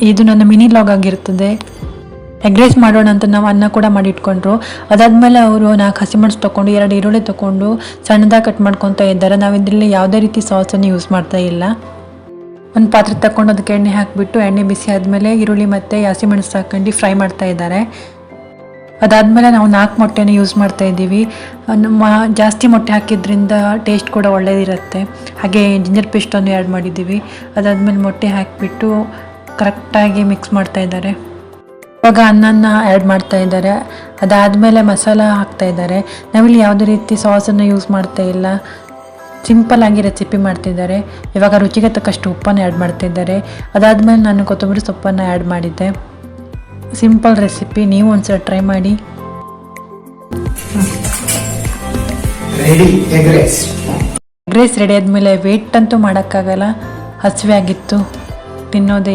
ಇದು ನನ್ನ mini log ಆಗಿರ್ತದೆ. ಎಗ್ ರೈಸ್ ಮಾಡೋಣ ಅಂತ ನಾವು ಅನ್ನ ಕೂಡ ಮಾಡಿ ಇಟ್ಕೊಂಡ್ರು. ಅದಾದಮೇಲೆ ಅವರು 4 ಹಸಿಮೆಣಸು ತೊಗೊಂಡು 2 ಈರುಳ್ಳಿ ತೊಗೊಂಡು ಸಣ್ಣದಾಗಿ ಕಟ್ ಮಾಡ್ಕೊತಾ ಇದ್ದಾರೆ. ನಾವು ಇದರಲ್ಲಿ ಯಾವುದೇ ರೀತಿ ಸಾಸನ್ನು ಯೂಸ್ ಮಾಡ್ತಾ ಇಲ್ಲ. ಒಂದು ಪಾತ್ರೆ ತಗೊಂಡು ಅದಕ್ಕೆ ಎಣ್ಣೆ ಹಾಕಿಬಿಟ್ಟು ಎಣ್ಣೆ ಬಿಸಿ ಆದಮೇಲೆ ಈರುಳ್ಳಿ ಮತ್ತು ಹಸಿಮೆಣಸು ಹಾಕೊಂಡು ಫ್ರೈ ಮಾಡ್ತಾ ಇದ್ದಾರೆ. ಅದಾದಮೇಲೆ ನಾವು 4 ಮೊಟ್ಟೆನ ಯೂಸ್ ಮಾಡ್ತಾ ಇದ್ದೀವಿ. ಜಾಸ್ತಿ ಮೊಟ್ಟೆ ಹಾಕಿದ್ರಿಂದ ಟೇಸ್ಟ್ ಕೂಡ ಒಳ್ಳೆಯದಿರುತ್ತೆ. ಹಾಗೆ ಜಿಂಜರ್ ಪೇಸ್ಟನ್ನು ಆ್ಯಡ್ ಮಾಡಿದ್ದೀವಿ. ಅದಾದಮೇಲೆ ಮೊಟ್ಟೆ ಹಾಕಿಬಿಟ್ಟು ಕರೆಕ್ಟಾಗಿ ಮಿಕ್ಸ್ ಮಾಡ್ತಾ ಇದ್ದಾರೆ. ಇವಾಗ ಅನ್ನನ ಆ್ಯಡ್ ಮಾಡ್ತಾ ಇದ್ದಾರೆ. ಅದಾದಮೇಲೆ ಮಸಾಲ ಹಾಕ್ತಾ ಇದ್ದಾರೆ. ನಾವಿಲ್ಲಿ ಯಾವುದೇ ರೀತಿ ಸಾಸನ್ನು ಯೂಸ್ ಮಾಡ್ತಾ ಇಲ್ಲ, ಸಿಂಪಲ್ ಆಗಿ ರೆಸಿಪಿ ಮಾಡ್ತಿದ್ದಾರೆ. ಇವಾಗ ರುಚಿಗೆ ತಕ್ಕಷ್ಟು ಉಪ್ಪನ್ನು ಆ್ಯಡ್ ಮಾಡ್ತಿದ್ದಾರೆ. ಅದಾದಮೇಲೆ ನಾನು ಕೊತ್ತಂಬರಿ ಸೊಪ್ಪನ್ನು ಆ್ಯಡ್ ಮಾಡಿದ್ದೆ. ಸಿಂಪಲ್ ರೆಸಿಪಿ, ನೀವು ಒಂದ್ಸಲ ಟ್ರೈ ಮಾಡಿ. ಎಗ್ ರೈಸ್ ರೆಡಿ ಆದಮೇಲೆ ವೇಟ್ ಅಂತೂ ಮಾಡೋಕ್ಕಾಗಲ್ಲ, ಹಸಿವೆ ಆಗಿತ್ತು, ತಿನ್ನೋದೇ